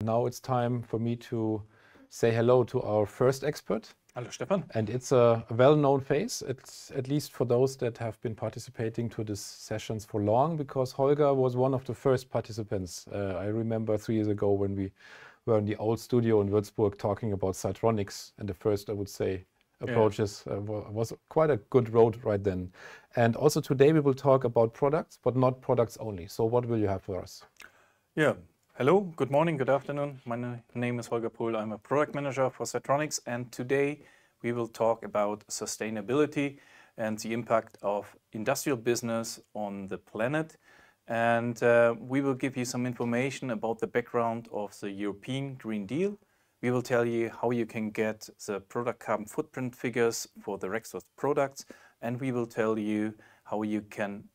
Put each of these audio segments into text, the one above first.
Now it's time for me to say hello to our first expert. Hello, Stefan. And it's a well-known face, it's at least for those that have been participating to these sessions for long, because Holger was one of the first participants. I remember 3 years ago when we were in the old studio in Würzburg talking about Sitronics, and the first, I would say, approaches was quite a good road right then. And also today we will talk about products, but not products only. So what will you have for us? Yeah. Hello, good morning, good afternoon. My name is Holger Pohl. I'm a product manager for Sitronics, and today we will talk about sustainability and the impact of industrial business on the planet. And we will give you some information about the background of the European Green Deal. We will tell you how you can get the product carbon footprint figures for the Rexroth products, and we will tell you how you can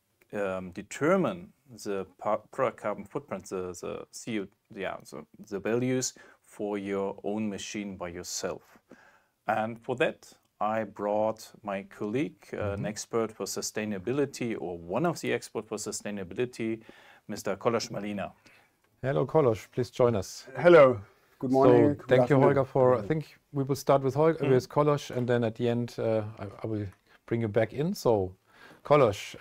determine the product carbon footprint, the values for your own machine by yourself. And for that, I brought my colleague, an expert for sustainability, or one of the experts for sustainability, Mr. Kolos Malina. Hello, Kolos, please join us. Hello, good morning. So thank you, Holger, I think we will start with with Kolos, and then at the end I will bring you back in. So Kolos,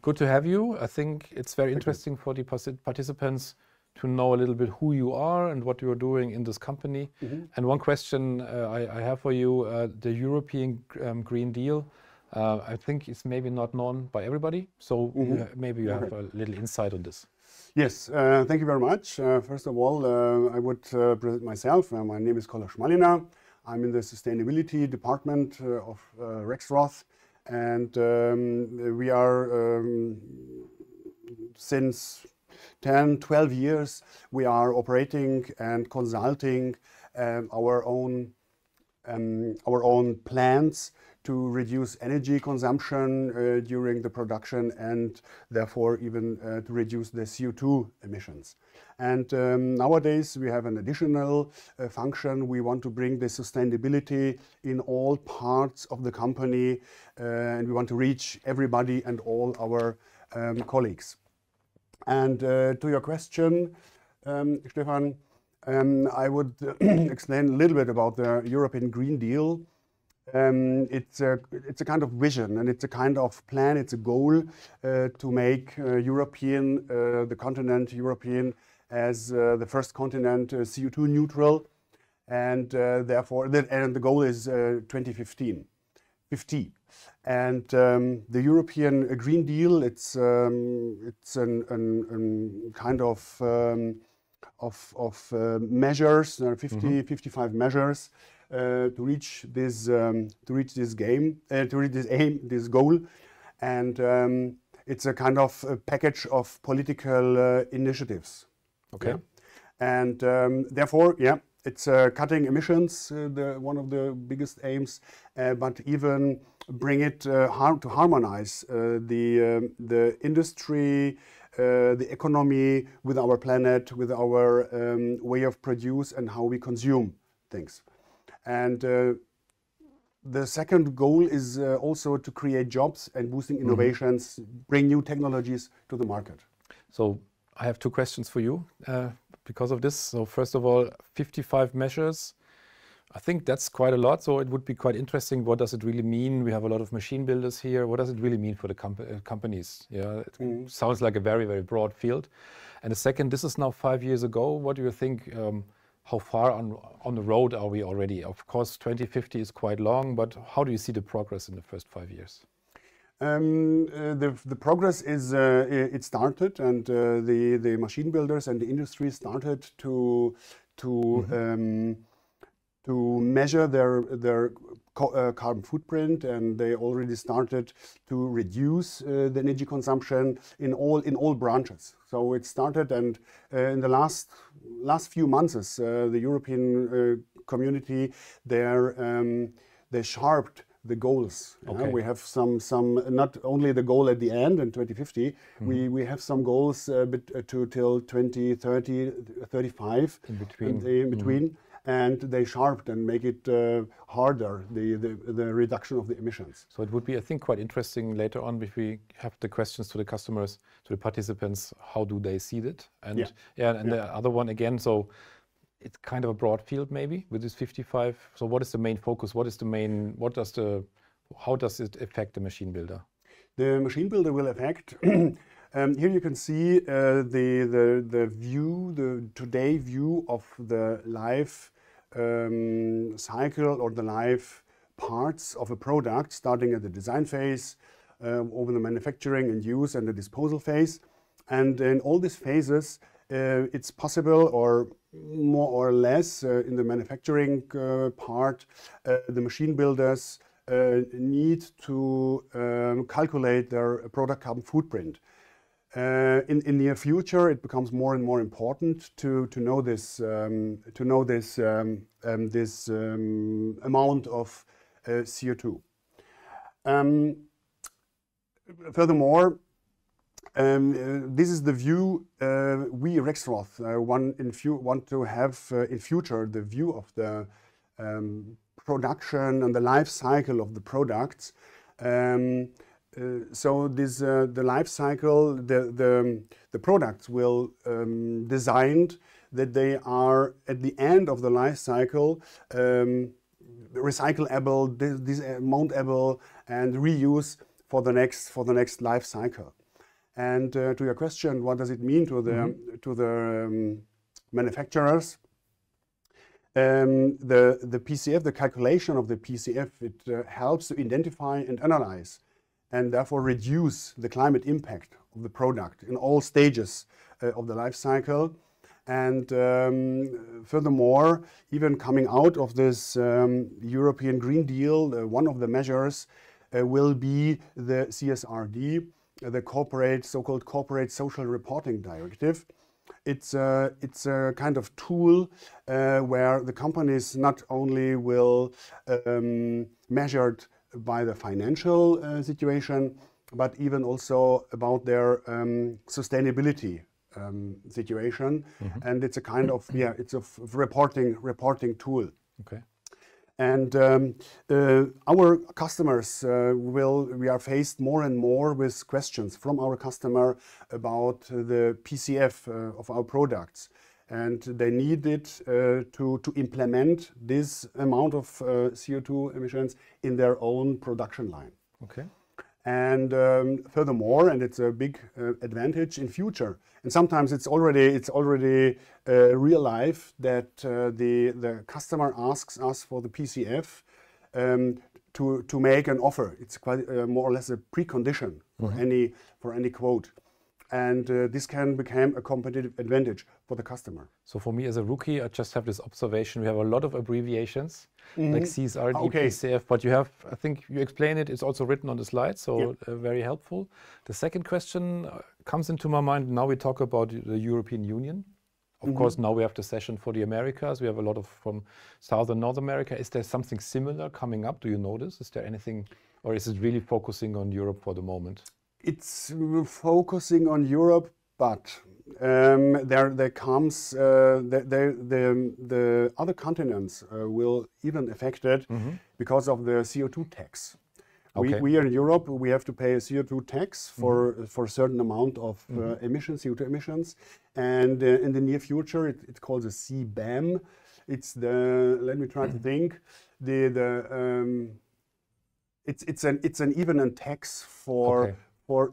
good to have you. I think it's very interesting for the participants to know a little bit who you are and what you are doing in this company. And one question I have for you, the European Green Deal, I think it's maybe not known by everybody. So maybe you have a little insight on this. Yes, thank you very much. First of all, I would present myself. My name is Kolos Malina. I'm in the sustainability department of Rexroth. And we are, since 10, 12 years, we are operating and consulting our own plants to reduce energy consumption during the production, and therefore even to reduce the CO2 emissions. And nowadays we have an additional function. We want to bring the sustainability in all parts of the company, and we want to reach everybody and all our colleagues. And to your question, Stefan, I would explain a little bit about the European Green Deal. It's a kind of vision, and it's a kind of plan, it's a goal to make the continent European as the first continent CO2 neutral, and therefore the goal is 2050. And the European Green Deal, it's an kind of measures, 55 measures to reach this goal, and it's a kind of a package of political initiatives. Okay. Yeah. And therefore, it's cutting emissions, one of the biggest aims, but even bring it to harmonize the industry, the economy with our planet, with our way of produce and how we consume things. And the second goal is also to create jobs and boosting innovations, bring new technologies to the market. So I have 2 questions for you because of this. So first of all, 55 measures. I think that's quite a lot. So it would be quite interesting. What does it really mean? We have a lot of machine builders here. What does it really mean for the companies? Yeah, it sounds like a very, very broad field. And the second, this is now 5 years ago. What do you think? How far on the road are we already? Of course, 2050 is quite long, but how do you see the progress in the first 5 years? The progress is, it started, and the machine builders and the industry started to measure their carbon footprint, and they already started to reduce the energy consumption in all branches. So it started, and in the last few months, the European community they sharpened the goals. Okay. We have some not only the goal at the end in 2050. We have some goals till 2030, 35 in between. And they sharpened and make it harder, the reduction of the emissions. So it would be, I think, quite interesting later on if we have the questions to the customers, to the participants, how do they see it? And the other one again, so it's kind of a broad field maybe with this 55. So what is the main focus? How does it affect the machine builder? The machine builder will affect. Here you can see the view, the today view of the life cycle or the life parts of a product, starting at the design phase, over the manufacturing and use and the disposal phase. And in all these phases, it's possible, or more or less in the manufacturing part, the machine builders need to calculate their product carbon footprint. In near future, it becomes more and more important to know this amount of CO2. Furthermore, this is the view we Rexroth want to have in future, the view of the production and the life cycle of the products. So this the life cycle, the products will designed that they are at the end of the life cycle recyclable, dismountable, and reuse for the next life cycle. And to your question, what does it mean to the manufacturers? The PCF, the calculation of the PCF, it helps to identify and analyze, and therefore reduce the climate impact of the product in all stages of the life cycle. And furthermore, even coming out of this European Green Deal, one of the measures will be the CSRD, the so-called Corporate Social Reporting Directive. It's a kind of tool where the companies not only will measured by the financial situation, but even also about their sustainability situation. And it's a kind of it's a reporting tool. Okay. And our customers we are faced more and more with questions from our customer about the PCF of our products, and they need it to implement this amount of CO2 emissions in their own production line. Okay. And furthermore, and it's a big advantage in future, and sometimes it's already real life, that the customer asks us for the PCF to make an offer. It's quite more or less a precondition for any quote, and this can become a competitive advantage for the customer. So for me as a rookie, I just have this observation. We have a lot of abbreviations like CSRD, PCF, but you have, I think you explain it, it's also written on the slide, so very helpful. The second question comes into my mind, now we talk about the European Union. Of course, now we have the session for the Americas. We have a lot from South and North America. Is there something similar coming up? Do you notice? Is there anything, or is it really focusing on Europe for the moment? It's focusing on Europe, but there comes the other continents will even affected because of the CO2 tax. Okay. We in Europe, we have to pay a CO2 tax for a certain amount of emissions, CO2 emissions, and in the near future, it's called the CBAM. It's the, let me try to think, it's an even tax for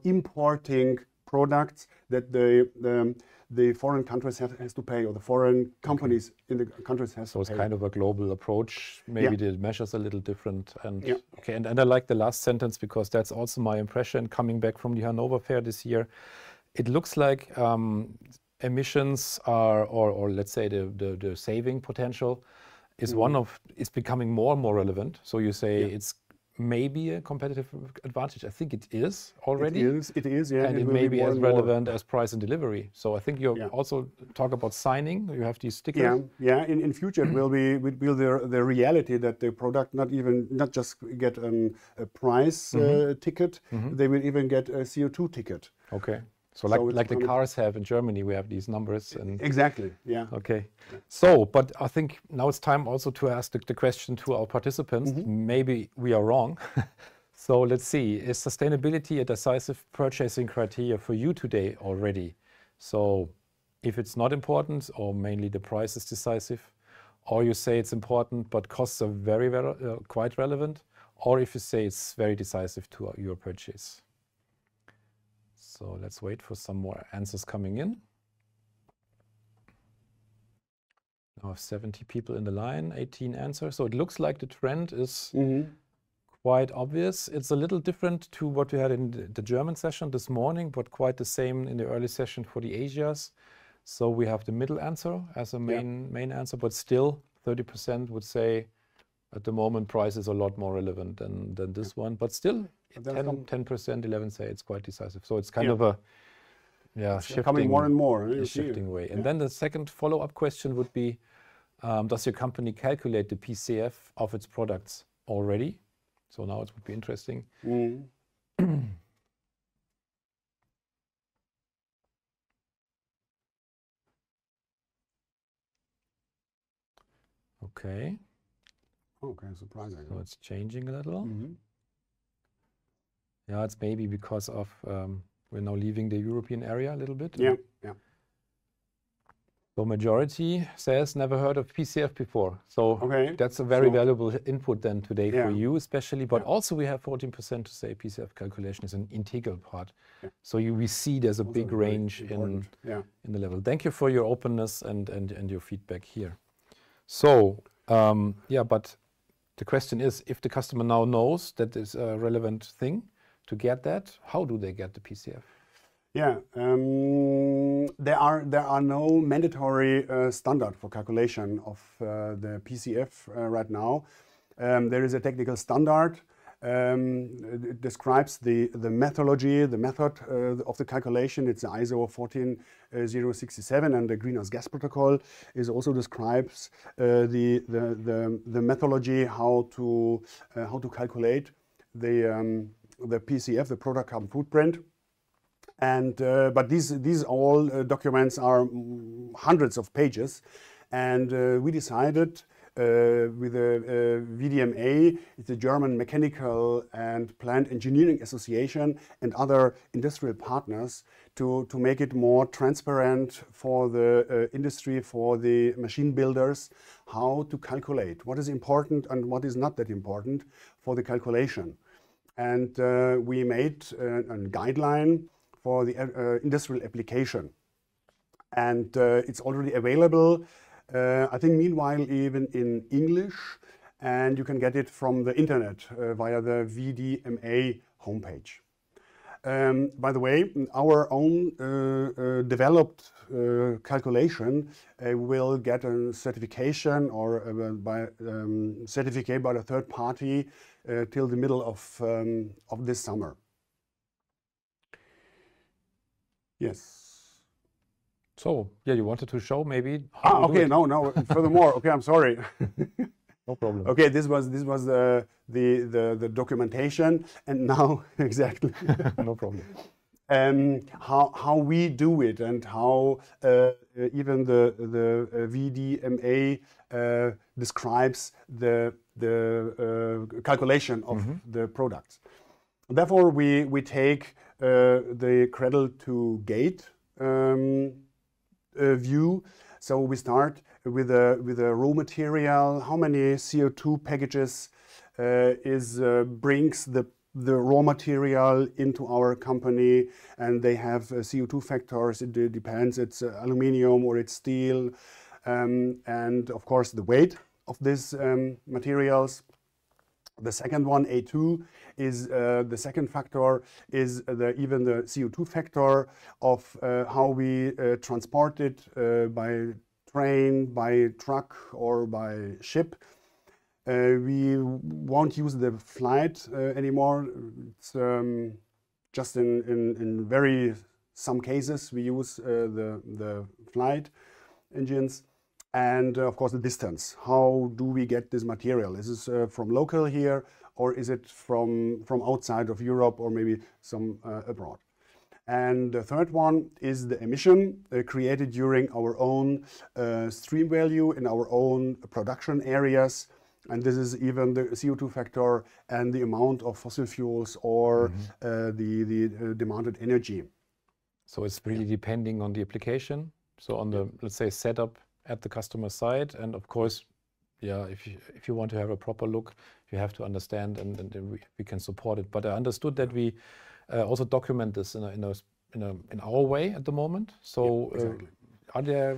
importing products that the foreign countries has to pay, or the foreign companies in the countries has to pay. So it's kind of a global approach. Maybe the measures are a little different. And okay, and I like the last sentence, because that's also my impression coming back from the Hanover Fair this year. It looks like emissions are, or let's say the saving potential is is becoming more and more relevant. So you say it's maybe a competitive advantage. I think it is already. It is, yeah. And it may be as relevant as price and delivery. So I think you also talk about signing. You have these stickers. Yeah. In future, it will be the reality that the product not just get a price ticket. They will even get a CO2 ticket. Okay. So like the cars have in Germany, we have these numbers. And exactly, yeah. Okay. So, but I think now it's time also to ask the question to our participants. Maybe we are wrong. So let's see, is sustainability a decisive purchasing criteria for you today already? So if it's not important, or mainly the price is decisive, or you say it's important but costs are quite relevant, or if you say it's very decisive to your purchase. So let's wait for some more answers coming in. Now I have 70 people in the line, 18 answers. So it looks like the trend is quite obvious. It's a little different to what we had in the German session this morning, but quite the same in the early session for the Asias. So we have the middle answer as a main answer, but still 30% would say at the moment price is a lot more relevant than this one. But still 10%, 11 say it's quite decisive. So it's kind of a shifting, coming more and more. Shifting way. And then the second follow-up question would be, does your company calculate the PCF of its products already? So now it would be interesting. Okay. Okay, surprising. So it's changing a little. Yeah, it's maybe because of we're now leaving the European area a little bit. Yeah. So majority says never heard of PCF before. So that's a very valuable input then today for you especially. But also we have 14% to say PCF calculation is an integral part. So we see there's a big range in the level. Thank you for your openness and your feedback here. So but the question is, if the customer now knows that is a relevant thing to get that, how do they get the PCF? Yeah, there are no mandatory standard for calculation of the PCF right now. There is a technical standard. It describes the methodology, the method of the calculation. It's the ISO 14067, and the Greenhouse Gas Protocol is also describes the methodology how to calculate the PCF, the product carbon footprint. And but these all documents are hundreds of pages, and we decided with the VDMA, it's the German Mechanical and Plant Engineering Association, and other industrial partners to make it more transparent for the industry, for the machine builders, how to calculate what is important and what is not that important for the calculation. And we made a guideline for the industrial application, and it's already available. I think meanwhile even in English, and you can get it from the internet via the VDMA homepage. By the way, our own developed calculation will get a certification or certificate by a third party till the middle of this summer. Yes. So, yeah, you wanted to show maybe. Okay, no. Furthermore, okay, I'm sorry. No problem. Okay, this was the documentation, and now exactly. No problem. How we do it, and how even the VDMA describes the calculation of the products. Therefore, we take the cradle to gate view. So we start with a raw material. How many CO2 packages brings the raw material into our company, and they have CO2 factors. It depends. It's aluminium or it's steel, and of course the weight of these materials. The second one, A2, is the second factor is even the CO2 factor of how we transport it by train, by truck, or by ship. We won't use the flight anymore. It's just in very some cases we use the flight engines. And of course the distance. How do we get this material? Is this from local here, or is it from outside of Europe, or maybe some abroad? And the third one is the emission created during our own stream value in our own production areas. And this is even the CO2 factor and the amount of fossil fuels or the demanded energy. So it's really depending on the application? So on the, let's say, setup at the customer side, and of course, yeah, if you want to have a proper look, you have to understand, and then we can support it. But I understood that we also document this in our way at the moment. So exactly.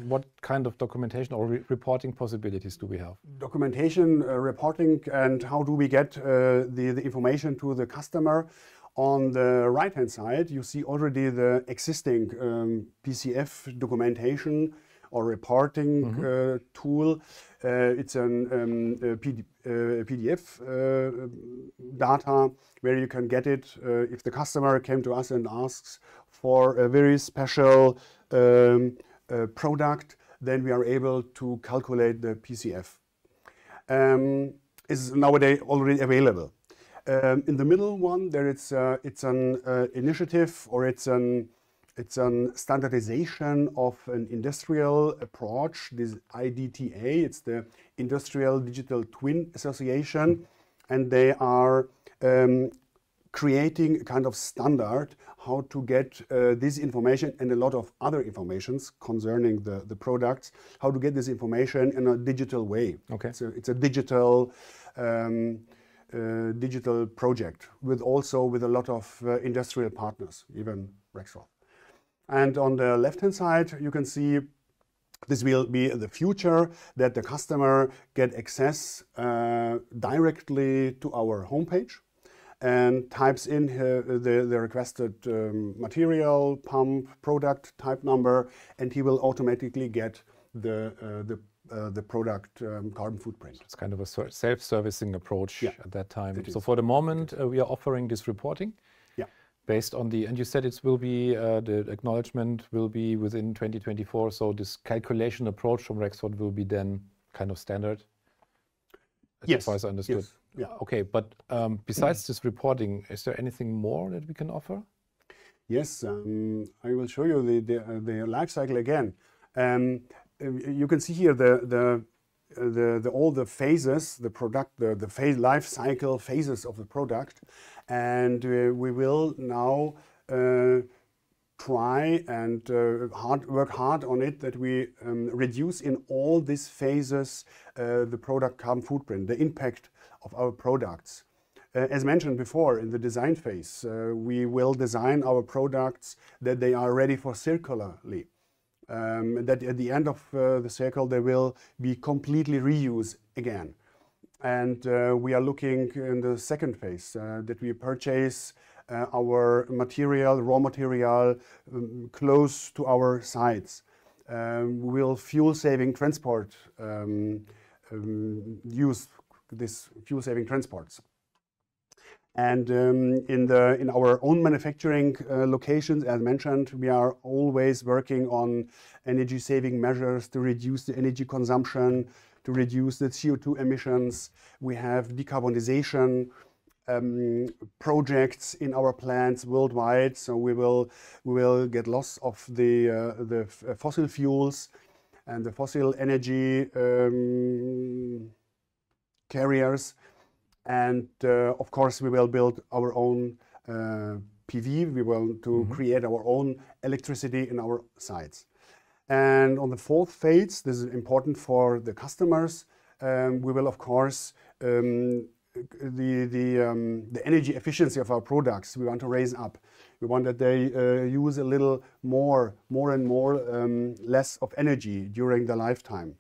What kind of documentation or reporting possibilities do we have? Documentation, reporting, and how do we get the information to the customer? On the right-hand side, you see already the existing PCF documentation or reporting tool. It's an PDF data where you can get it if the customer came to us and asks for a very special product, then we are able to calculate the PCF. Is nowadays already available. In the middle one, there it's an initiative, or it's an standardization of an industrial approach. This IDTA, it's the Industrial Digital Twin Association, and they are creating a kind of standard how to get this information and a lot of other informations concerning the products, how to get this information in a digital way. Okay. So it's a digital digital project with a lot of industrial partners, even Rexroth. And on the left-hand side, you can see this will be the future, that the customer get access directly to our homepage and types in the requested material, pump, product, type number, and he will automatically get the product carbon footprint. It's kind of a self-servicing approach at that time. It So is. for the moment, we are offering this reporting. Yeah. Based on and you said it will be, the acknowledgement will be within 2024. So this calculation approach from Rexroth will be then kind of standard. Yes. As far as I understood. Yes. Yeah. Okay, but besides this reporting, is there anything more that we can offer? Yes, I will show you the life cycle again. You can see here all the phases, the product, the phase life cycle phases of the product, and we will now try and work hard on it, that we reduce in all these phases the product carbon footprint, the impact of our products. As mentioned before, in the design phase, we will design our products that they are ready for circularly. That at the end of the cycle they will be completely reused again. And we are looking in the second phase that we purchase our material, raw material, close to our sites. We will fuel-saving transport, use this fuel-saving transports. And in our own manufacturing locations, as mentioned, we are always working on energy-saving measures to reduce the energy consumption, to reduce the CO2 emissions. We have decarbonization projects in our plants worldwide, so we will get loss of the fossil fuels and the fossil energy carriers. And of course, we will build our own PV. We will create our own electricity in our sites. And on the fourth phase, this is important for the customers. We will, of course, the energy efficiency of our products, we want to raise up. We want that they use a little more and more less of energy during their lifetime.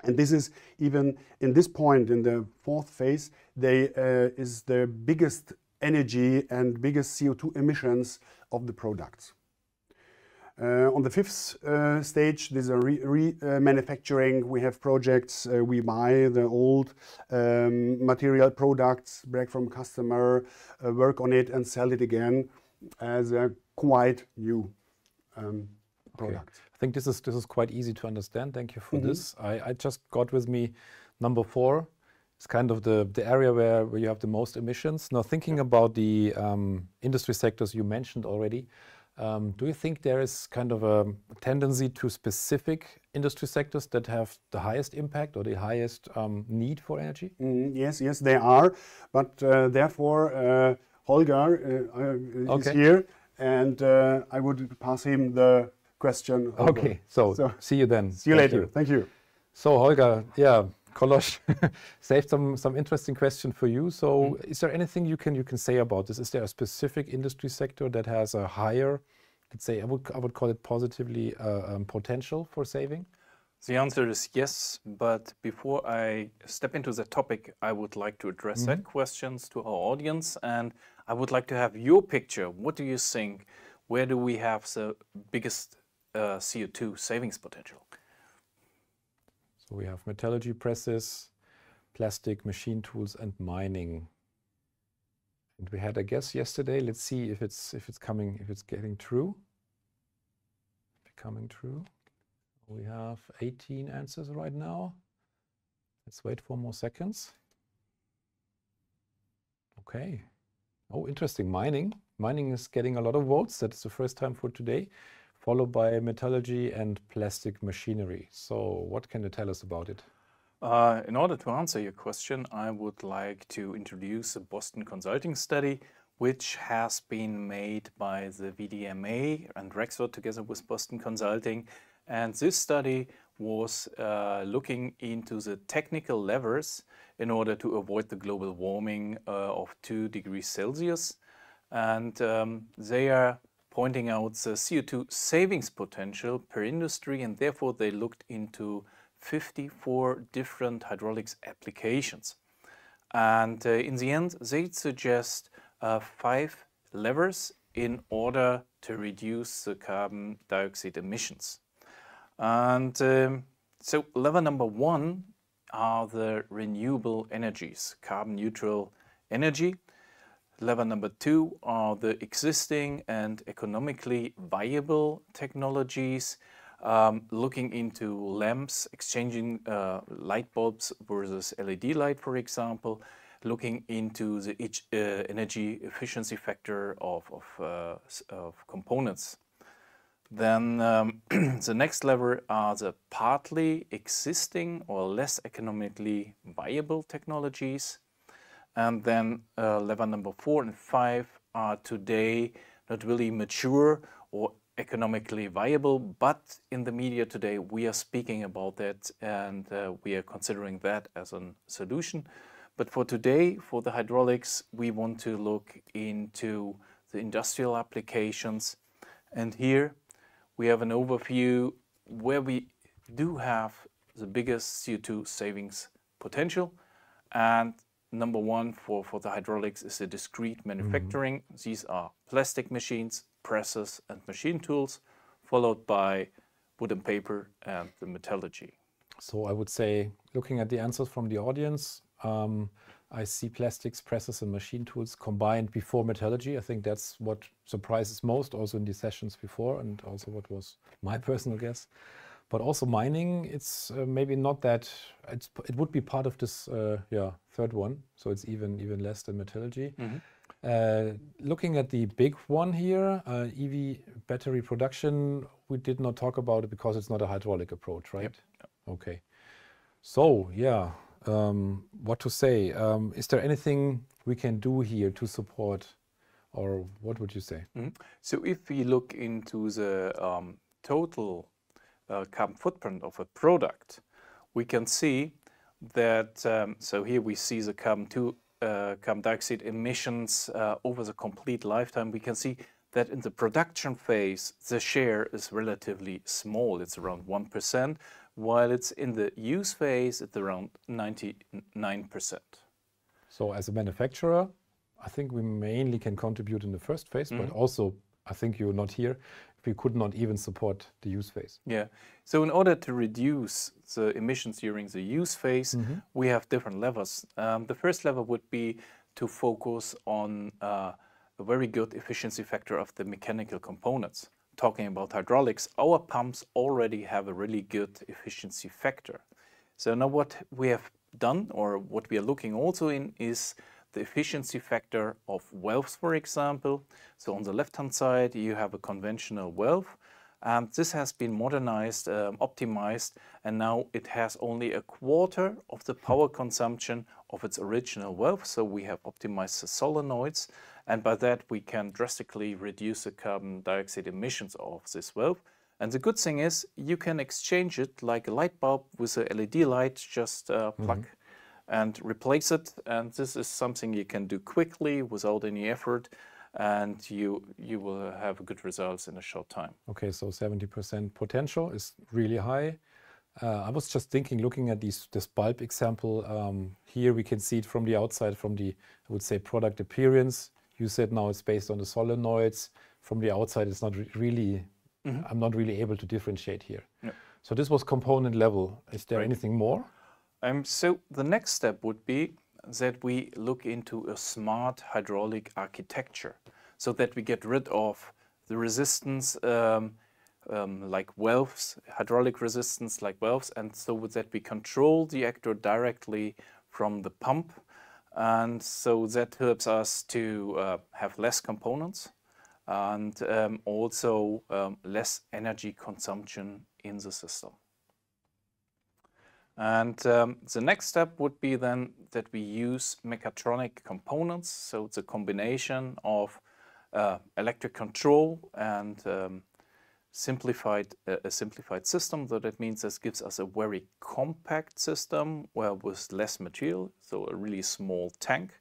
And this is even in this point, in the fourth phase, is the biggest energy and biggest CO2 emissions of the products. On the fifth stage, there's a remanufacturing. We have projects, we buy the old material products back from customer, work on it and sell it again as a quite new product. Okay. I think this is quite easy to understand. Thank you for this. I just got with me number 4. It's kind of the area where you have the most emissions. Now, thinking about the industry sectors you mentioned already, do you think there is kind of a tendency to specific industry sectors that have the highest impact or the highest need for energy? Yes, they are. But therefore, Holger is here, and I would pass him the question. over. Okay, so see you then. See you Thank later. Thank you. So Holger, yeah, Kolosh saved some interesting question for you. So is there anything you can say about this? Is there a specific industry sector that has a higher, let's say, I would call it positively potential for saving? The answer is yes, but before I step into the topic, I would like to address that questions to our audience, and I would like to have your picture. What do you think? Where do we have the biggest CO2 savings potential? So we have metallurgy presses, plastic machine tools, and mining. And we had a guess yesterday. Let's see if it's getting true. Becoming true. We have 18 answers right now. Let's wait 4 more seconds. Okay. Oh, interesting. Mining. Mining is getting a lot of votes. That's the first time for today, followed by metallurgy and plastic machinery. So what can you tell us about it? In order to answer your question, I would like to introduce a Boston Consulting study, which has been made by the VDMA and Rexroth together with Boston Consulting. And this study was looking into the technical levers in order to avoid the global warming of 2 degrees Celsius. And they are pointing out the CO2 savings potential per industry, and therefore they looked into 54 different hydraulics applications. And in the end, they suggest 5 levers in order to reduce the carbon dioxide emissions. And so lever number 1 are the renewable energies, carbon neutral energy. Lever number 2 are the existing and economically viable technologies, looking into lamps, exchanging light bulbs versus LED light, for example, looking into the energy efficiency factor of components. Then the next lever are the partly existing or less economically viable technologies. And then lever number 4 and 5 are today not really mature or economically viable, but in the media today we are speaking about that, and we are considering that as a solution. But for today, for the hydraulics, we want to look into the industrial applications. And here we have an overview where we do have the biggest CO2 savings potential. And number 1 for the hydraulics is the discrete manufacturing. These are plastic machines, presses, and machine tools, followed by wood and paper and the metallurgy. So I would say, looking at the answers from the audience, I see plastics, presses, and machine tools combined before metallurgy. I think that's what surprises most, also in the sessions before, and also what was my personal guess. But also mining, it's maybe not that, it would be part of this third one, so it's even less than metallurgy. Looking at the big one here, EV battery production, we did not talk about it because it's not a hydraulic approach, right? Yep. Okay. So, yeah, what to say? Is there anything we can do here to support, or what would you say? So if we look into the total carbon footprint of a product, we can see that, so here we see the carbon dioxide emissions over the complete lifetime. We can see that in the production phase, the share is relatively small. It's around 1%, while it's in the use phase, it's around 99%. So as a manufacturer, I think we mainly can contribute in the first phase, but also I think you're not here if we could not even support the use phase. Yeah. So in order to reduce the emissions during the use phase, we have different levers. The first lever would be to focus on a very good efficiency factor of the mechanical components. Talking about hydraulics, our pumps already have a really good efficiency factor. So now what we have done, or what we are looking also in, is the efficiency factor of valves, for example. So on the left-hand side, you have a conventional valve, and this has been modernized, optimized, and now it has only a quarter of the power consumption of its original valve. So we have optimized the solenoids, and by that we can drastically reduce the carbon dioxide emissions of this valve. And the good thing is you can exchange it like a light bulb with a LED light, just plug and replace it. And this is something you can do quickly without any effort, and you will have good results in a short time. Okay, so 70% potential is really high. I was just thinking, looking at this bulb example, here we can see it from the outside, from the, I would say, product appearance. You said now it's based on the solenoids. From the outside, it's not really, I'm not really able to differentiate here. Yeah. So this was component level. Is there anything more? So the next step would be that we look into a smart hydraulic architecture so that we get rid of the resistance like valves, hydraulic resistance like valves, and so that we control the actuator directly from the pump. And so that helps us to have less components and also less energy consumption in the system. And the next step would be then that we use mechatronic components. So it's a combination of electric control and a simplified system. So that means this gives us a very compact system with less material, so a really small tank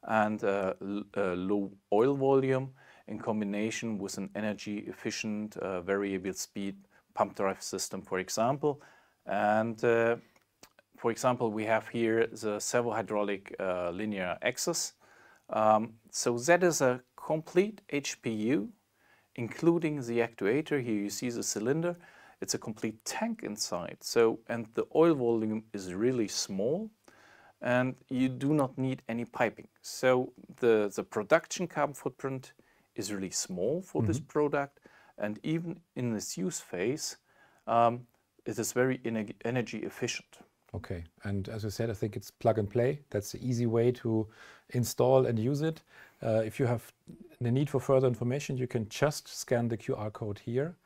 and a low oil volume in combination with an energy efficient variable speed pump drive system, for example. And for example, we have here the servo hydraulic linear axis. So that is a complete HPU, including the actuator. Here you see the cylinder. It's a complete tank inside. So, and the oil volume is really small, and you do not need any piping. So the production carbon footprint is really small for this product, and even in this use phase, it is very energy efficient. Okay, and as I said, I think it's plug and play. That's the easy way to install and use it. If you have the need for further information, you can just scan the QR code here.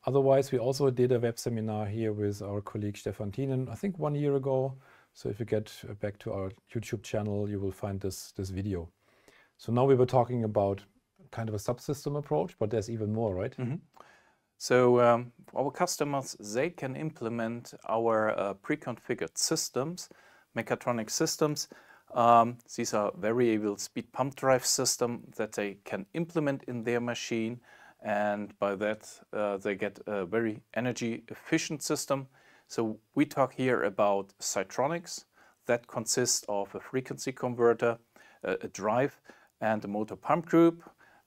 Otherwise, we also did a web seminar here with our colleague Stefan Thienen, I think 1 year ago. So if you get back to our YouTube channel, you will find this video. So now we were talking about kind of a subsystem approach, but there's even more, right? So our customers, they can implement our pre-configured systems, mechatronic systems. These are variable speed pump drive system that they can implement in their machine, and by that they get a very energy efficient system. So we talk here about Sitronics that consists of a frequency converter, a drive and a motor pump group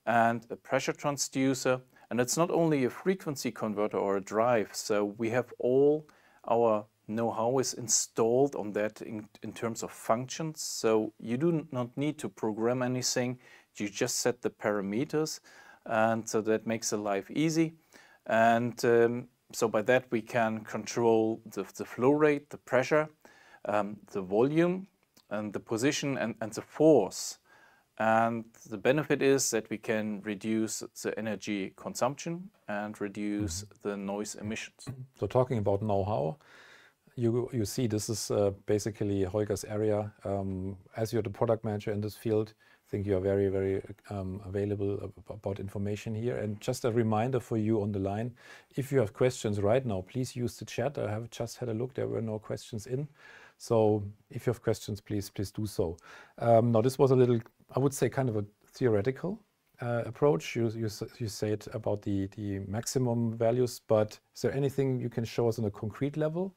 and a pressure transducer. And it's not only a frequency converter or a drive, so we have all our know-how is installed on that in terms of functions. So you do not need to program anything, you just set the parameters, and so that makes the life easy. And so by that we can control the flow rate, the pressure, the volume, and the position and the force. And the benefit is that we can reduce the energy consumption and reduce the noise emissions. So talking about know-how, you see this is basically Holger's area. As you're the product manager in this field, I think you are very, very available about information here. And just a reminder for you on the line, if you have questions right now, please use the chat. I have just had a look, there were no questions in. So if you have questions, please do so. Now this was a little, I would say, kind of a theoretical approach. You said about the maximum values, but is there anything you can show us on a concrete level?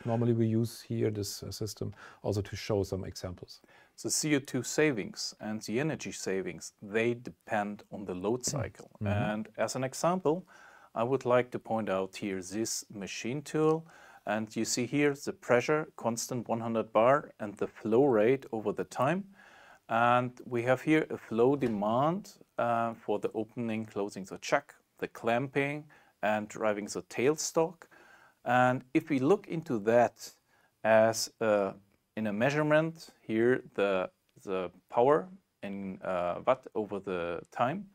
Normally we use here this system also to show some examples. The CO2 savings and the energy savings, they depend on the load cycle. And as an example, I would like to point out here this machine tool. And you see here the pressure, constant 100 bar, and the flow rate over the time. And we have here a flow demand for the opening, closing the chuck, the clamping, and driving the tailstock. And if we look into that as in a measurement, here the power in watt over the time,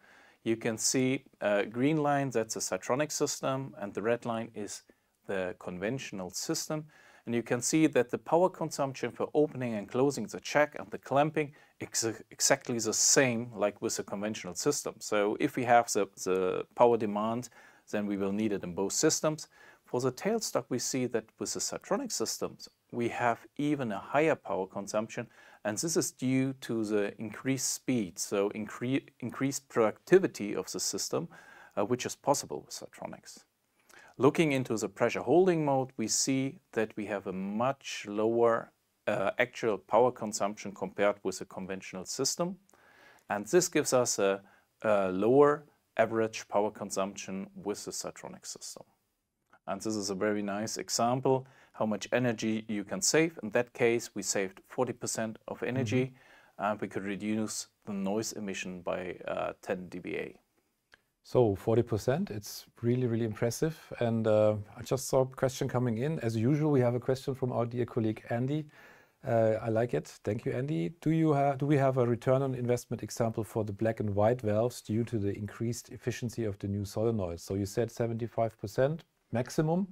you can see green line, that's a Sitronic system, and the red line is the conventional system. And you can see that the power consumption for opening and closing the chuck and the clamping is exactly the same like with a conventional system. So if we have the power demand, then we will need it in both systems. For the tailstock, we see that with the Sitronic systems, we have even a higher power consumption, and this is due to the increased speed, so increased productivity of the system, which is possible with Sitronics. Looking into the pressure holding mode, we see that we have a much lower actual power consumption compared with a conventional system. And this gives us a lower average power consumption with the Sitronic system. And this is a very nice example how much energy you can save. In that case, we saved 40% of energy, and we could reduce the noise emission by 10 dBA. So 40%, it's really, really impressive. And I just saw a question coming in. As usual, we have a question from our dear colleague, Andy. I like it. Thank you, Andy. Do we have a return on investment example for the black and white valves due to the increased efficiency of the new solenoids? So you said 75% maximum.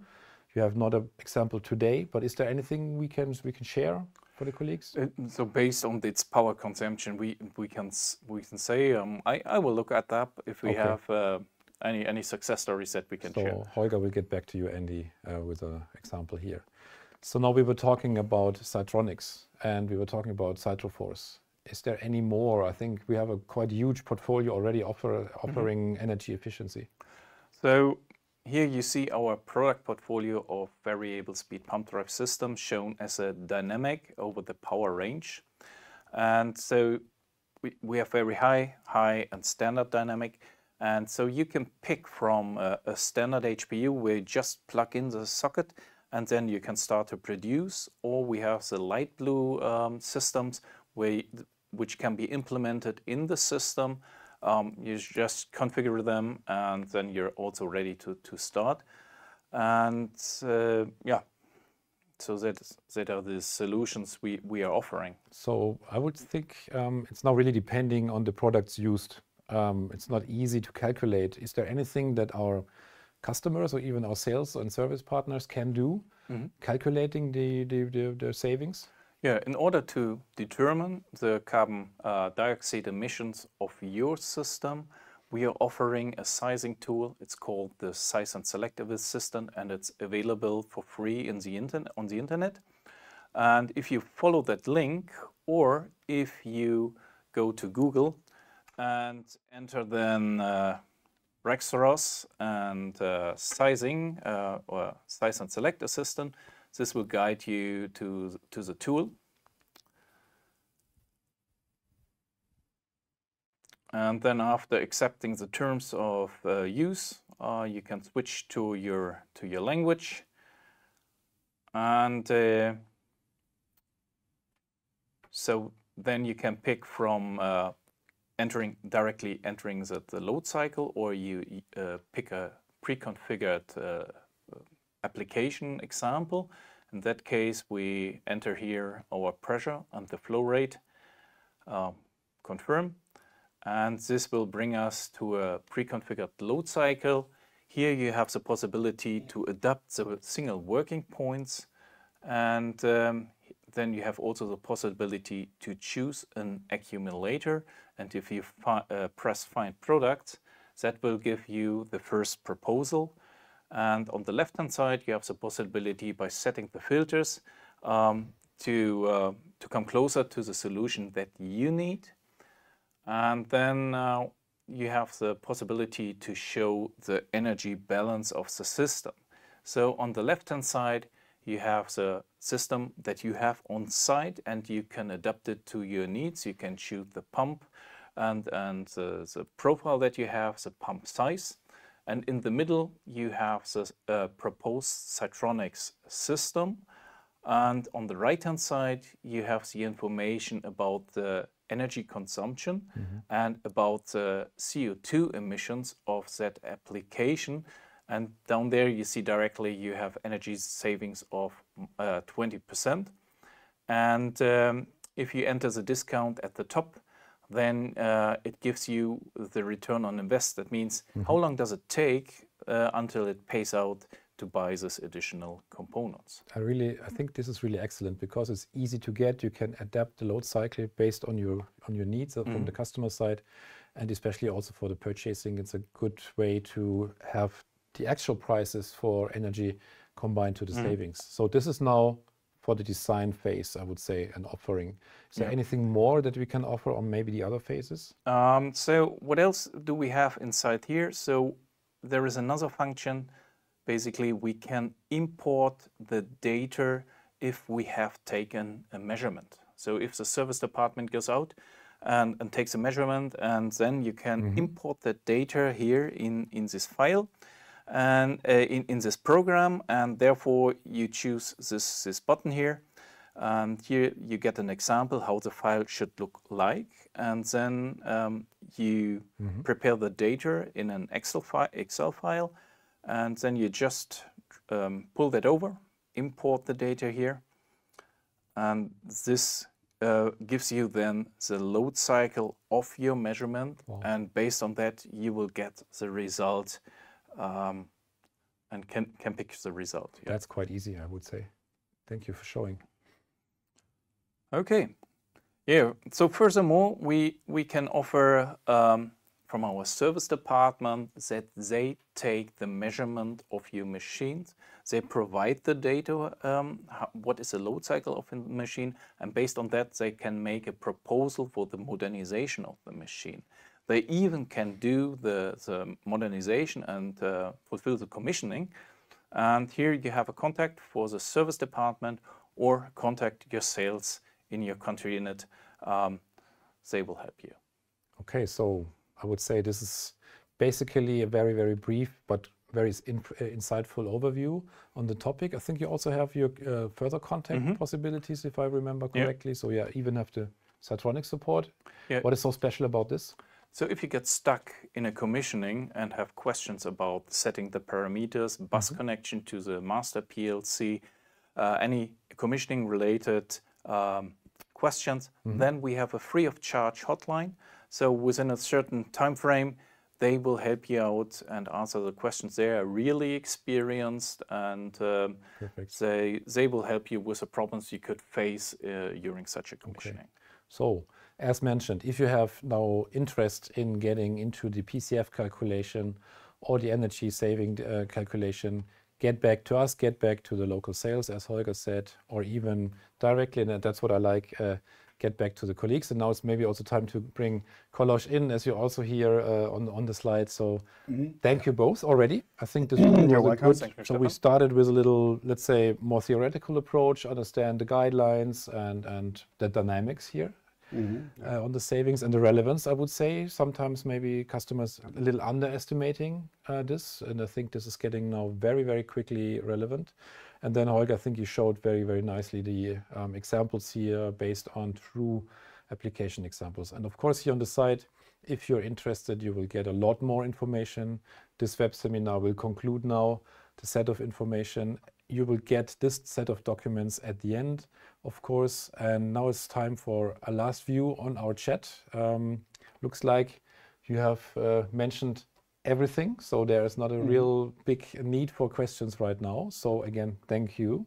You have not an example today, but is there anything we can share for the colleagues? So based on its power consumption, we can say I will look at that if we have any success stories that we can share. So Holger will get back to you, Andy, with an example here. So now we were talking about Sitronics and we were talking about Sitroforce. Is there any more? I think we have a quite huge portfolio already offering energy efficiency. So here you see our product portfolio of variable speed pump drive systems shown as a dynamic over the power range. And so we have very high and standard dynamic. And so you can pick from a standard HPU where you just plug in the socket and then you can start to produce, or we have the light blue systems which can be implemented in the system. You just configure them and then you're also ready to start. And yeah, so that are the solutions we are offering. So I would think it's now really depending on the products used. It's not easy to calculate. Is there anything that our customers or even our sales and service partners can do, calculating the savings? Yeah, in order to determine the carbon dioxide emissions of your system, we are offering a sizing tool. It's called the Size and Select Assistant, and it's available for free on the internet. And if you follow that link, or if you go to Google and enter then Rexroth and sizing or Size and Select Assistant, this will guide you to the tool. And then after accepting the terms of use, you can switch to your language. And so then you can pick from directly entering the load cycle, or you pick a pre-configured application example. In that case, we enter here our pressure and the flow rate, confirm, and this will bring us to a pre-configured load cycle. Here you have the possibility to adapt the single working points, and then you have also the possibility to choose an accumulator, and if you press Find Product, that will give you the first proposal. And on the left-hand side, you have the possibility by setting the filters to come closer to the solution that you need. And then you have the possibility to show the energy balance of the system. So on the left-hand side, you have the system that you have on site, and you can adapt it to your needs. You can choose the pump and the profile that you have, the pump size. And in the middle, you have the proposed Sitronics system. And on the right-hand side, you have the information about the energy consumption and about the CO2 emissions of that application. And down there, you see directly you have energy savings of 20%. And if you enter the discount at the top, then it gives you the return on invest. That means how long does it take until it pays out to buy this additional components. I think this is really excellent because it's easy to get. You can adapt the load cycle based on your needs from the customer side, and especially also for the purchasing, it's a good way to have the actual prices for energy combined to the savings. So this is now for the design phase, I would say, an offering. Is there anything more that we can offer on maybe the other phases? So what else do we have inside here? So there is another function. Basically, we can import the data if we have taken a measurement. So if the service department goes out and takes a measurement, and then you can import the data here in this file and in this program, and therefore you choose this button here, and here you get an example how the file should look like, and then you prepare the data in an Excel file, and then you just pull that over, import the data here, and this gives you then the load cycle of your measurement. Wow. And based on that you will get the result and can pick the result. Yeah. That's quite easy, I would say. Thank you for showing. Okay. Yeah, so furthermore, we can offer from our service department that they take the measurement of your machines. They provide the data, what is the load cycle of a machine, and based on that they can make a proposal for the modernization of the machine. They even can do the modernization and fulfill the commissioning. And here you have a contact for the service department, or contact your sales in your country unit. They will help you. Okay, so I would say this is basically a very, very brief but very insightful overview on the topic. I think you also have your further contact possibilities, if I remember correctly. So yeah, even have the Siltronic support. Yeah. What is so special about this? So if you get stuck in a commissioning and have questions about setting the parameters, bus connection to the master PLC, any commissioning related questions, then we have a free of charge hotline. So within a certain time frame, they will help you out and answer the questions. They are really experienced, and they will help you with the problems you could face during such a commissioning. Okay. So, as mentioned, if you have now interest in getting into the PCF calculation or the energy saving calculation, get back to us, get back to the local sales, as Holger said, or even directly, and that's what I like, get back to the colleagues. And now it's maybe also time to bring Kolos in, as you also hear on the slide. So thank you both already. I think this was good. So we started with a little, let's say, more theoretical approach, understand the guidelines and the dynamics here. On the savings and the relevance, I would say. Sometimes maybe customers a little underestimating this, and I think this is getting now very, very quickly relevant. And then Holger, I think you showed very, very nicely the examples here based on true application examples. And of course, here on the side, if you're interested, you will get a lot more information. This web seminar will conclude now the set of information. You will get this set of documents at the end, of course. And now it's time for a last view on our chat. Looks like you have mentioned everything, so there is not a real big need for questions right now. So again, thank you.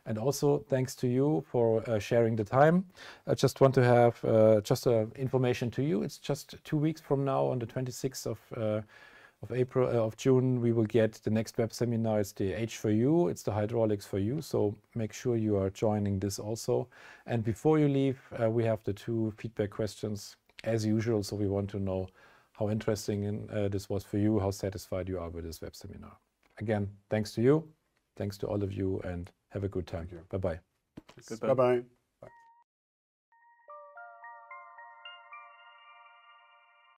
And also thanks to you for sharing the time. I just want to have just information to you. It's just 2 weeks from now, on the 26th of June, we will get the next web seminar. It's the H4U, it's the hydraulics for you. So make sure you are joining this also. And before you leave, we have the 2 feedback questions as usual. So we want to know how interesting this was for you, how satisfied you are with this web seminar. Again, thanks to you, thanks to all of you, and have a good time. Bye-bye. Bye-bye.